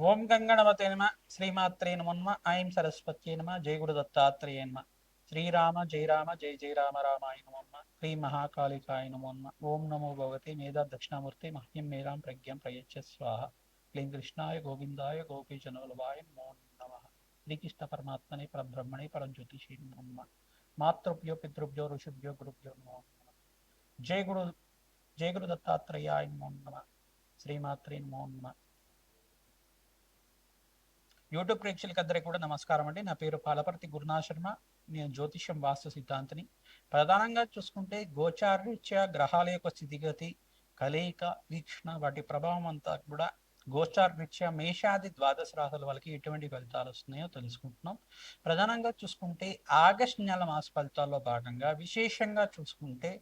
ఓం గంగణవతే నమ శ్రీమాత్రే నమోన్మ ఐం సరస్వత్యే నమ జయ గురు దత్తాత్రేయ నమ శ్రీరామ జయ రామ జయ జయ రామ రామాయ నమోన్మ శ్రీ మహాకాళికాయ నమోన్మ ఓం నమో భగవతే మేధా దక్షిణామూర్తి మహ్యం మేధాం ప్రజ్ఞం ప్రయచ్చ స్వాహ క్లీం కృష్ణాయ గోవిందాయ గోపీజనోలవాయ నమో నమ శ్రీకృష్ణ పరమాత్మనే పరబ్రహ్మణే పరంజ్యోతిషే నమ మాతృభ్యో పితృభ్యో ఋషిభ్యో గురుభ్యో నమో నమ జయ గురు దత్తాత్రేయాయ నమో నమ శ్రీమాత్రే నమో నమ. యూట్యూబ్ ప్రేక్షకులందరికీ కూడా నమస్కారం అండి. నా పేరు పాలపర్తి గురునాథ్ శర్మ. నేను జ్యోతిష్యం వాస్తు సిద్ధాంతిని. ప్రధానంగా చూసుకుంటే గోచారరీత్యా గ్రహాల యొక్క స్థితిగతి, కలయిక, వీక్షణ వాటి ప్రభావం అంతా కూడా గోచారరీత్యా మేషాది ద్వాదశ రాశుల వాళ్ళకి ఎటువంటి ఫలితాలు వస్తున్నాయో తెలుసుకుంటున్నాం. ప్రధానంగా చూసుకుంటే ఆగస్టు నెల మాస ఫలితాల్లో భాగంగా విశేషంగా చూసుకుంటే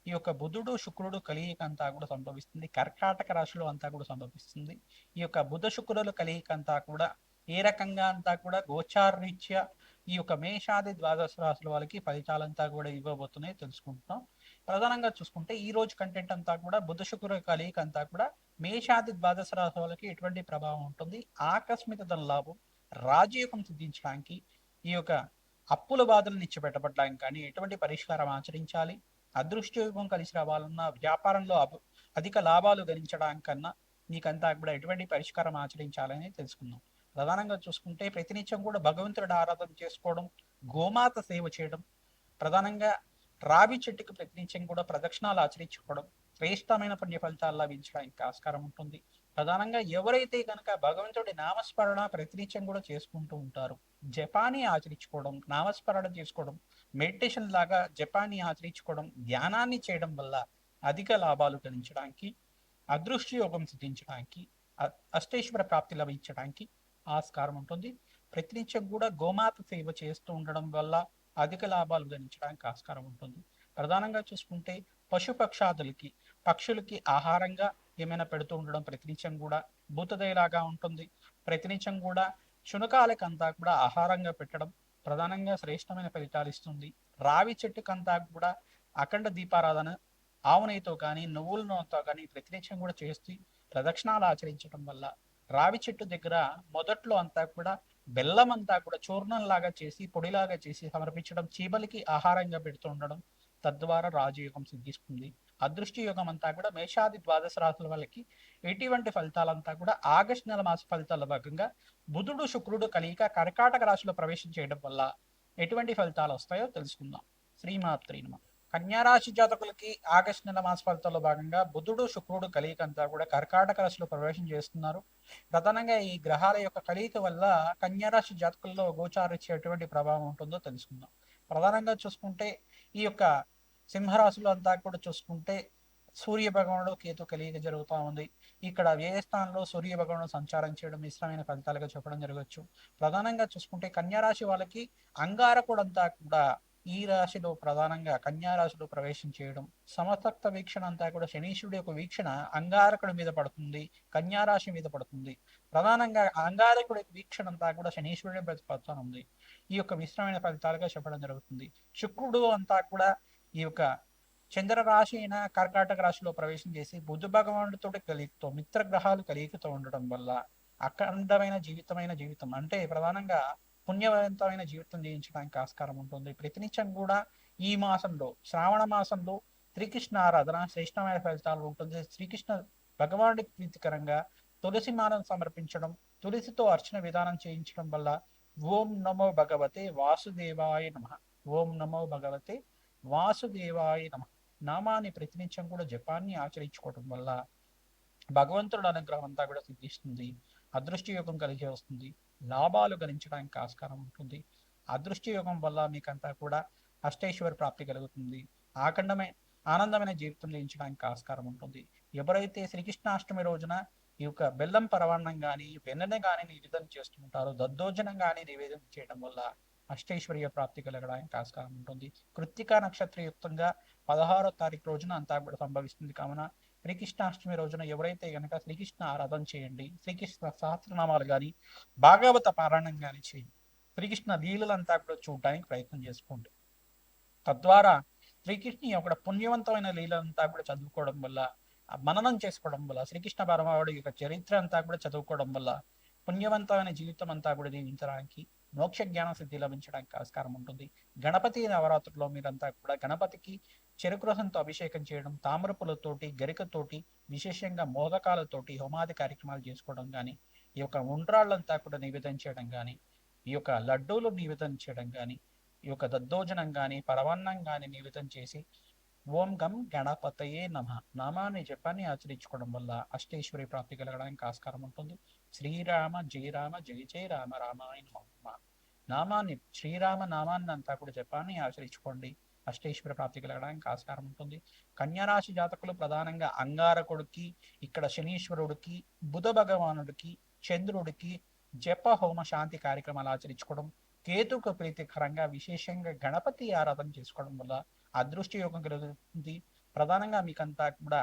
ఈ యొక్క బుధుడు శుక్రుడు కలయిక అంతా కూడా సంభవిస్తుంది. కర్కాటక రాశిలో అంతా కూడా సంభవిస్తుంది. ఈ యొక్క బుధ శుక్రుల కలయిక అంతా కూడా ఏ రకంగా అంతా కూడా గోచారరీత్యా ఈ యొక్క మేషాది ద్వాదశ రాశుల వాళ్ళకి ఫలితాలంతా కూడా ఇవ్వబోతున్నాయి తెలుసుకుంటున్నాం. ప్రధానంగా చూసుకుంటే ఈ రోజు కంటెంట్ అంతా కూడా బుధ శుక్ర కలయిక అంతా కూడా మేషాది ద్వాదశ రాశి వాళ్ళకి ఎటువంటి ప్రభావం ఉంటుంది, ఆకస్మిక ధనలాభం, రాజయోగం సిద్ధించడానికి, ఈ యొక్క అప్పుల బాధలను ఇచ్చిపెట్టబడడానికి కానీ ఎటువంటి పరిష్కారం ఆచరించాలి, అదృష్టయోగం కలిసి రావాలన్నా, వ్యాపారంలో అధిక లాభాలు గణించడానికన్నా మీకంతా కూడా ఎటువంటి పరిష్కారం ఆచరించాలని తెలుసుకుందాం. ప్రధానంగా చూసుకుంటే ప్రతినిత్యం కూడా భగవంతుడి ఆరాధన చేసుకోవడం, గోమాత సేవ చేయడం, ప్రధానంగా రావి చెట్టుకు ప్రతినిత్యం కూడా ప్రదక్షిణాలు ఆచరించుకోవడం శ్రేష్టమైన పుణ్య ఫలితాలు లభించడానికి ఆస్కారం ఉంటుంది. ప్రధానంగా ఎవరైతే కనుక భగవంతుడి నామస్మరణ ప్రతినిత్యం కూడా చేసుకుంటూ ఉంటారు, జపాన్ని ఆచరించుకోవడం, నామస్మరణ చేసుకోవడం, మెడిటేషన్ లాగా జపాన్ని ఆచరించుకోవడం, ధ్యానాన్ని చేయడం వల్ల అధిక లాభాలు గణించడానికి, అదృష్ట యోగం సిద్ధించడానికి, అష్టేశ్వర ప్రాప్తి లభించడానికి ఆస్కారం ఉంటుంది. ప్రతినిత్యం కూడా గోమాత సేవ చేస్తూ ఉండడం వల్ల అధిక లాభాలు గణించడానికి ఆస్కారం ఉంటుంది. ప్రధానంగా చూసుకుంటే పశుపక్షాదులకి పక్షులకి ఆహారంగా ఏమైనా పెడుతూ ఉండడం ప్రతినిత్యం కూడా భూతదయలాగా ఉంటుంది. ప్రతినిత్యం కూడా శునకాలకంతా కూడా ఆహారంగా పెట్టడం ప్రధానంగా శ్రేష్టమైన ఫలితాలు ఇస్తుంది. రావి చెట్టుకంతా కూడా అఖండ దీపారాధన ఆవు నెయ్యితో కానీ నువ్వుల నూనెతో కానీ ప్రతినిత్యం కూడా చేస్తూ ప్రదక్షిణాలు ఆచరించడం వల్ల రావి చెట్టు దగ్గర మొదట్లో అంతా కూడా బెల్లం అంతా కూడా చూర్ణం లాగా చేసి పొడిలాగా చేసి సమర్పించడం, చీమలకి ఆహారంగా పెడుతూ ఉండడం, తద్వారా రాజయోగం సిద్ధిస్తుంది. అదృష్టి యోగం అంతా కూడా మేషాది ద్వాదశ రాశుల వాళ్ళకి ఎటువంటి ఫలితాలంతా కూడా ఆగస్టు నెల మాస ఫలితాల భాగంగా బుధుడు శుక్రుడు కలయిక కర్కాటక రాశిలో ప్రవేశం చేయడం వల్ల ఎటువంటి ఫలితాలు వస్తాయో తెలుసుకుందాం. శ్రీమాత్రి నమః. కన్యారాశి జాతకులకి ఆగస్టు నెల మాస ఫలితాల్లో భాగంగా బుధుడు శుక్రుడు కలయిక అంతా కూడా కర్కాటక రాశిలో ప్రవేశం చేస్తున్నారు. ప్రధానంగా ఈ గ్రహాల యొక్క కలయిక వల్ల కన్యారాశి జాతకుల్లో గోచారించేటువంటి ప్రభావం ఉంటుందో తెలుసుకుందాం. ప్రధానంగా చూసుకుంటే ఈ యొక్క సింహరాశిలో అంతా కూడా చూసుకుంటే సూర్య భగవానుడు కేతు కలియిక జరుగుతూ ఉంది. ఇక్కడ వ్యయ స్థానంలో సూర్య భగవానుడు సంచారం చేయడం మిశ్రమైన ఫలితాలుగా చెప్పడం జరగవచ్చు. ప్రధానంగా చూసుకుంటే కన్యారాశి వాళ్ళకి అంగారకుడు అంతా కూడా ఈ రాశిలో ప్రధానంగా కన్యా రాశిలో ప్రవేశం చేయడం, సమసప్త వీక్షణ అంతా కూడా శనీశ్వరుడు యొక్క వీక్షణ అంగారకుడి మీద పడుతుంది, కన్యా రాశి మీద పడుతుంది. ప్రధానంగా అంగారకుడి వీక్షణ అంతా కూడా శనీశ్వరుడి పడుతుంది. ఈ యొక్క మిశ్రమైన ఫలితాలుగా చెప్పడం జరుగుతుంది. శుక్రుడు అంతా కూడా ఈ యొక్క చంద్ర రాశి అయిన కర్కాటక రాశిలో ప్రవేశం చేసి బుధ భగవానుడితో కలిగితో మిత్ర గ్రహాలు కలిగితో ఉండడం వల్ల అఖండమైన జీవితం అంటే ప్రధానంగా పుణ్యవంతమైన జీవితం జీవించడానికి ఆస్కారం ఉంటుంది. ప్రతినిత్యం కూడా ఈ మాసంలో శ్రావణ మాసంలో శ్రీకృష్ణ ఆరాధన శ్రేష్టమైన ఫలితాలు ఉంటుంది. శ్రీకృష్ణ భగవానుడికి ప్రీతికరంగా తులసి మాలను సమర్పించడం, తులసితో అర్చన విధానం చేయించడం వల్ల ఓం నమో భగవతే వాసుదేవాయ నమః, ఓం నమో భగవతే వాసుదేవాయ నమః నామాన్ని ప్రతినిత్యం కూడా జపాన్ని ఆచరించుకోవడం వల్ల భగవంతుడు అనుగ్రహం అంతా కూడా సిద్ధిస్తుంది. అదృష్ట యోగం కలిగి వస్తుంది. లాభాలు గణించడానికి ఆస్కారం ఉంటుంది. అదృష్ట యోగం వల్ల మీకంతా కూడా అష్టైశ్వర ప్రాప్తి కలుగుతుంది. ఆఖండమైన ఆనందమైన జీవితం జీవించడానికి ఆస్కారం ఉంటుంది. ఎవరైతే శ్రీకృష్ణాష్టమి రోజున ఈ యొక్క బెల్లం పరవాన్నం కానీ వెన్నెన కానీ నివేదన చేస్తుంటారో, దద్దోజనం కానీ నివేదన చేయడం వల్ల అష్టైశ్వర్య ప్రాప్తి కలగడానికి ఆస్కారం ఉంటుంది. కృత్తికా నక్షత్రయుక్తంగా 16వ తారీఖు రోజున అంతా కూడా సంభవిస్తుంది. కావున శ్రీకృష్ణాష్టమి రోజున ఎవరైతే గనక శ్రీకృష్ణ ఆరాధన చేయండి, శ్రీకృష్ణ సహస్రనామాలు కానీ భాగవత పారాయణం కానీ చేయండి, శ్రీకృష్ణ లీలలంతా కూడా చూడడానికి ప్రయత్నం చేసుకోండి. తద్వారా శ్రీకృష్ణ యొక్క పుణ్యవంతమైన లీలంతా కూడా చదువుకోవడం వల్ల, మననం చేసుకోవడం వల్ల, శ్రీకృష్ణ పరమావళి యొక్క చరిత్ర అంతా కూడా చదువుకోవడం వల్ల పుణ్యవంతమైన జీవితం అంతా కూడా జీవించడానికి, మోక్ష జ్ఞాన సిద్ధి లభించడానికి ఆస్కారం ఉంటుంది. గణపతి నవరాత్రుల్లో మీరంతా కూడా గణపతికి చెరుకు రసంతో అభిషేకం చేయడం, తామరపులతోటి గరికతోటి విశేషంగా మోదకాలతోటి హోమాది కార్యక్రమాలు చేసుకోవడం కానీ, ఈ యొక్క ఉండ్రాళ్ళంతా కూడా నివేదన చేయడం కానీ, ఈ యొక్క లడ్డూలు నివేదన చేయడం కానీ, ఈ యొక్క దద్దోజనం కానీ పరవాన్నం కానీ నివేదన చేసి ఓం గం గణపతయే నమ నామాన్ని జపాన్ని ఆచరించుకోవడం వల్ల అష్టైశ్వర్య ప్రాప్తి కలగడానికి ఆస్కారం ఉంటుంది. శ్రీరామ జయ రామ జయ జయ రామ రామాయ నమ నామాన్ని, శ్రీరామ నామాన్ని అంతా కూడా జపాన్ని ఆచరించుకోండి. అష్టైశ్వర్య ప్రాప్తి కలగడానికి ఆస్కారం ఉంటుంది. కన్యారాశి జాతకులు ప్రధానంగా అంగారకుడికి, ఇక్కడ శనీశ్వరుడికి, బుధ భగవానుడికి, చంద్రుడికి జప హోమ శాంతి కార్యక్రమాలు ఆచరించుకోవడం, కేతుకు ప్రీతికరంగా విశేషంగా గణపతి ఆరాధన చేసుకోవడం వల్ల అదృష్ట యోగం కలుగుతుంది. ప్రధానంగా మీకంతా కూడా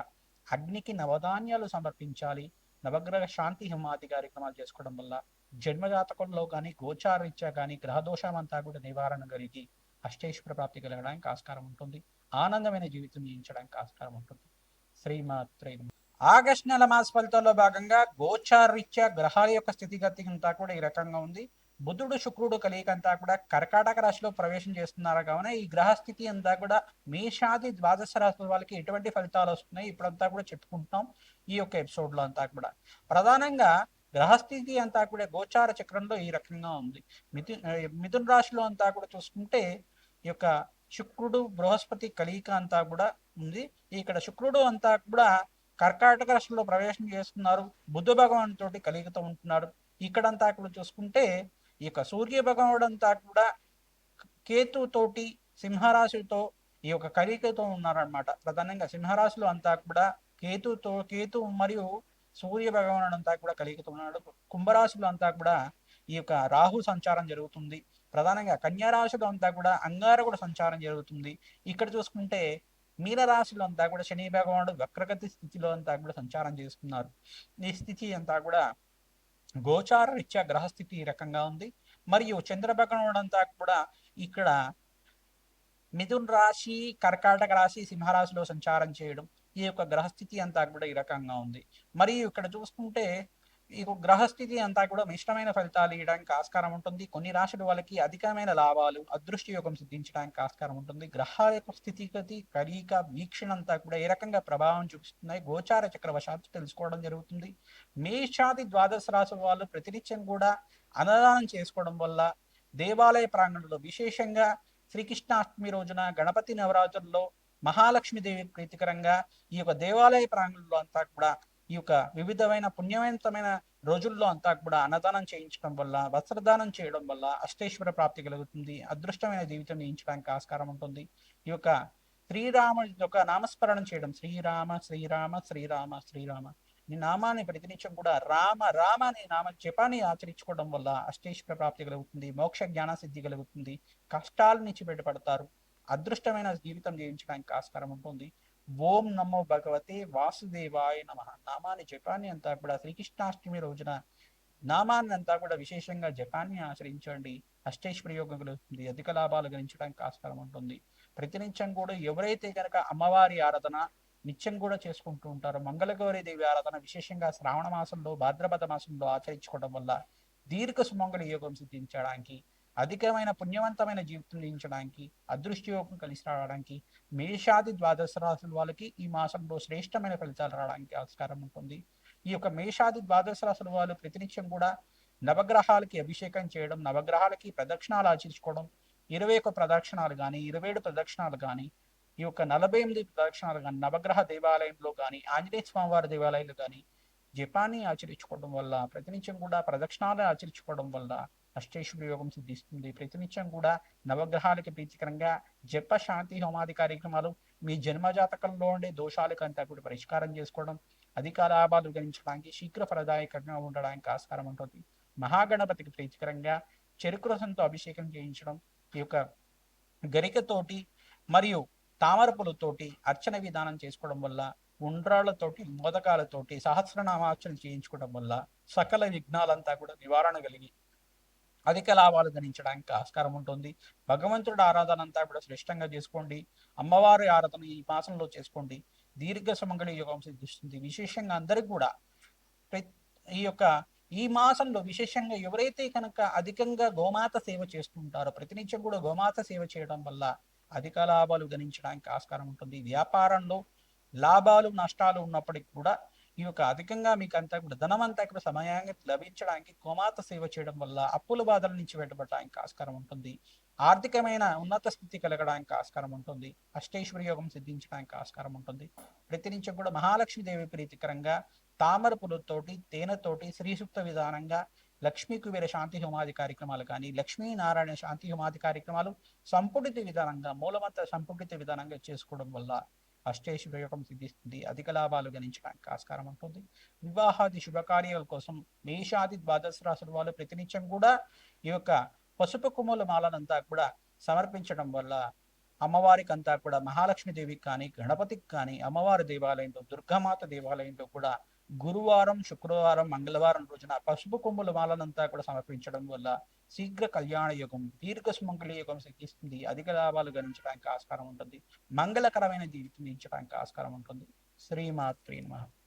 అగ్నికి నవధాన్యాలు సమర్పించాలి. నవగ్రహ శాంతి హోమాది కార్యక్రమాలు చేసుకోవడం వల్ల జన్మజాతకంలో కానీ గోచారీత్యా కానీ గ్రహదోషం అంతా కూడా నివారణ కలిగి అష్టైశ్వర ప్రాప్తి కలగడానికి ఆస్కారం ఉంటుంది. ఆనందమైన జీవితం జీవించడానికి ఆస్కారం ఉంటుంది. శ్రీమాత్రే నమః. ఆగస్టు నెల మాస ఫలితాల్లో భాగంగా గోచారీత్యా గ్రహాల యొక్క స్థితిగతి అంతా కూడా ఈ రకంగా ఉంది. బుధుడు శుక్రుడు కలియిక అంతా కూడా కర్కాటక రాశిలో ప్రవేశం చేస్తున్నారు కావున ఈ గ్రహస్థితి అంతా కూడా మేషాది ద్వాదశ రాశుల వాళ్ళకి ఎటువంటి ఫలితాలు వస్తున్నాయి ఇప్పుడంతా కూడా చెప్పుకుంటున్నాం ఈ యొక్క ఎపిసోడ్ లో అంతా కూడా. ప్రధానంగా గ్రహస్థితి అంతా కూడా గోచార చక్రంలో ఈ రకంగా ఉంది. మిథున రాశిలో అంతా కూడా చూసుకుంటే ఈ యొక్క శుక్రుడు బృహస్పతి కలియిక అంతా కూడా ఉంది. ఇక్కడ శుక్రుడు అంతా కూడా కర్కాటక రాశిలో ప్రవేశం చేస్తున్నారు. బుధ భగవాన్ తోటి కలియికతో ఉంటున్నారు. ఇక్కడంతా కూడా చూసుకుంటే ఈ యొక్క సూర్య భగవానుడు అంతా కూడా కేతు తోటి సింహరాశితో ఈ యొక్క కలియికతో ఉన్నారనమాట. ప్రధానంగా సింహరాశిలో అంతా కూడా కేతు మరియు సూర్య భగవానుడు అంతా కూడా కలియికతో ఉన్నాడు. కుంభరాశిలో అంతా కూడా ఈ యొక్క రాహు సంచారం జరుగుతుంది. ప్రధానంగా కన్యారాశిలో అంతా కూడా అంగారకుడు సంచారం జరుగుతుంది. ఇక్కడ చూసుకుంటే మీనరాశిలో అంతా కూడా శని భగవానుడు వక్రగతి స్థితిలో అంతా కూడా సంచారం చేస్తున్నారు. ఈ స్థితి అంతా కూడా గోచార రీత్యా గ్రహస్థితి ఈ రకంగా ఉంది. మరియు చంద్ర భగవానుడు అంతా కూడా ఇక్కడ మిథున్ రాశి, కర్కాటక రాశి, సింహరాశిలో సంచారం చేయడం, ఈ యొక్క గ్రహస్థితి అంతా కూడా ఈ రకంగా ఉంది. మరియు ఇక్కడ చూసుకుంటే ఈ గ్రహస్థితి అంతా కూడా మిశ్రమైన ఫలితాలు ఇవ్వడానికి ఆస్కారం ఉంటుంది. కొన్ని రాశుల వాళ్ళకి అధికమైన లాభాలు, అదృష్ట యోగం సిద్ధించడానికి ఆస్కారం ఉంటుంది. గ్రహాల యొక్క స్థితిగతి, కలయిక, వీక్షణ అంతా కూడా ఏ రకంగా ప్రభావం చూపిస్తున్నాయి గోచార చక్రవశాత్తు తెలుసుకోవడం జరుగుతుంది. మేషాది ద్వాదశ రాశుల వాళ్ళు ప్రతినిత్యం కూడా అన్నదానం చేసుకోవడం వల్ల దేవాలయ ప్రాంగణంలో విశేషంగా శ్రీకృష్ణాష్టమి రోజున గణపతి నవరాత్రుల్లో మహాలక్ష్మీదేవి ప్రీతికరంగా ఈ యొక్క దేవాలయ ప్రాంగణంలో అంతా కూడా ఈ యొక్క వివిధమైన పుణ్యవంతమైన రోజుల్లో అంతా కూడా అన్నదానం చేయించడం వల్ల, వస్త్రదానం చేయడం వల్ల అష్టైశ్వర ప్రాప్తి కలుగుతుంది. అదృష్టమైన జీవితం జీవించడానికి ఆస్కారం ఉంటుంది. ఈ యొక్క శ్రీరామ యొక్క నామస్మరణం చేయడం, శ్రీరామ శ్రీరామ శ్రీరామ శ్రీరామ నీ నామాన్ని ప్రతినిత్యం కూడా రామ రామ అనే నామ జపాన్ని ఆచరించుకోవడం వల్ల అష్టైశ్వర ప్రాప్తి కలుగుతుంది. మోక్ష జ్ఞాన సిద్ధి కలుగుతుంది. కష్టాల నుంచి బయటపడతారు. అదృష్టమైన జీవితం జీవించడానికి ఆస్కారం ఉంటుంది. ఓం నమో భగవతే వాసుదేవాయ నమ నామాన్ని జపాన్ని అంతా కూడా శ్రీకృష్ణాష్టమి రోజున నామాన్ని అంతా కూడా విశేషంగా జపాన్ని ఆచరించండి. అష్టైశ్వర్య యోగం కలుగుతుంది. అధిక లాభాలు గణించడానికి ఆస్కారం ఉంటుంది. ప్రతినిత్యం కూడా ఎవరైతే కనుక అమ్మవారి ఆరాధన నిత్యం కూడా చేసుకుంటూ ఉంటారో, మంగళగౌరి దేవి ఆరాధన విశేషంగా శ్రావణ మాసంలో, భాద్రపద మాసంలో ఆచరించుకోవడం వల్ల దీర్ఘ సుమంగళ యోగం సిద్ధించడానికి, అధికమైన పుణ్యవంతమైన జీవితం జీవించడానికి, అదృష్ట యోగం కలిసి రావడానికి, మేషాది ద్వాదశ రాశుల వాళ్ళకి ఈ మాసంలో శ్రేష్టమైన ఫలితాలు రావడానికి ఆస్కారం ఉంటుంది. ఈ యొక్క మేషాది ద్వాదశ రాశుల వాళ్ళు ప్రతినిత్యం కూడా నవగ్రహాలకి అభిషేకం చేయడం, నవగ్రహాలకి ప్రదక్షిణాలు ఆచరించుకోవడం, 21 ప్రదక్షిణాలు కానీ 27 ప్రదక్షిణాలు కానీ ఈ యొక్క 48 ప్రదక్షిణాలు కానీ నవగ్రహ దేవాలయంలో కానీ ఆంజనేయ స్వామివారి దేవాలయంలో కానీ జపాన్ని ఆచరించుకోవడం వల్ల, ప్రతినిత్యం కూడా ప్రదక్షిణాలు ఆచరించుకోవడం వల్ల అష్టైశ్వర్య యోగం సిద్ధిస్తుంది. ప్రతినిత్యం కూడా నవగ్రహాలకి ప్రీతికరంగా జప శాంతి హోమాది కార్యక్రమాలు, మీ జన్మజాతకంలో ఉండే దోషాలకు అంతా కూడా పరిష్కారం చేసుకోవడం, అధిక లాభాలు గణించడానికి, శీఘ్ర ఫలదాయకంగా ఉండడానికి ఆస్కారం ఉంటుంది. మహాగణపతికి ప్రీతికరంగా చెరుకు రసంతో అభిషేకం చేయించడం, ఈ యొక్క గరికతోటి మరియు తామరపులతోటి అర్చన విధానం చేసుకోవడం వల్ల, ఉండ్రాళ్లతోటి మోదకాలతోటి సహస్రనామార్చన చేయించుకోవడం వల్ల సకల విఘ్నాలంతా కూడా నివారణ కలిగి అధిక లాభాలు గణించడానికి ఆస్కారం ఉంటుంది. భగవంతుడి ఆరాధన అంతా కూడా శ్రేష్టంగా చేసుకోండి. అమ్మవారి ఆరాధన ఈ మాసంలో చేసుకోండి. దీర్ఘ సుమంగళి యోగం సిద్ధిస్తుంది. విశేషంగా అందరికి కూడా ఈ యొక్క ఈ మాసంలో విశేషంగా ఎవరైతే కనుక అధికంగా గోమాత సేవ చేస్తుంటారో, ప్రతినిత్యం కూడా గోమాత సేవ చేయడం వల్ల అధిక లాభాలు గణించడానికి ఆస్కారం ఉంటుంది. వ్యాపారంలో లాభాలు నష్టాలు ఉన్నప్పటికీ కూడా ఈ యొక్క అధికంగా మీకు అంతా కూడా ధనం అంతా కూడా సమయాన్ని లభించడానికి గోమాత సేవ చేయడం వల్ల అప్పుల బాధల నుంచి బయటపడడానికి ఆస్కారం ఉంటుంది. ఆర్థికమైన ఉన్నత స్థితి కలగడానికి ఆస్కారం ఉంటుంది. అష్టైశ్వర్య యోగం సిద్ధించడానికి ఆస్కారం ఉంటుంది. ప్రతినిత్యం కూడా మహాలక్ష్మీదేవి ప్రీతికరంగా తామర పులుతోటి తేనెతోటి శ్రీసూక్త విధానంగా లక్ష్మీ కుబేర శాంతి హోమాది కార్యక్రమాలు కానీ, లక్ష్మీనారాయణ శాంతి హోమాది కార్యక్రమాలు సంపుటిత విధానంగా మూలమంత్ర సంపుటిత విధానంగా చేసుకోవడం వల్ల అష్టైశ్వర్యకం సిద్ధిస్తుంది. అధిక లాభాలు గణించడానికి ఆస్కారం ఉంటుంది. వివాహాది శుభకార్యాల కోసం మేషాది ద్వాదశ రాశుల వాళ్ళు ప్రతినిత్యం కూడా ఈ యొక్క పసుపు కొమ్ముల మాలనంతా కూడా సమర్పించడం వల్ల అమ్మవారికి అంతా కూడా మహాలక్ష్మీదేవికి కానీ, గణపతికి కానీ, అమ్మవారి దేవాలయంలో దుర్గామాత దేవాలయంలో కూడా గురువారం, శుక్రవారం, మంగళవారం రోజున పసుపు కొమ్ముల మాలనంతా కూడా సమర్పించడం వల్ల శీఘ్ర కళ్యాణ యుగం, దీర్ఘ సుమంగళి యుగం సిద్ధిస్తుంది. అధిక లాభాలు గణించడానికి ఆస్కారం ఉంటుంది. మంగళకరమైన జీవితం జీవించడానికి ఆస్కారం ఉంటుంది. శ్రీమాత్రే నమః.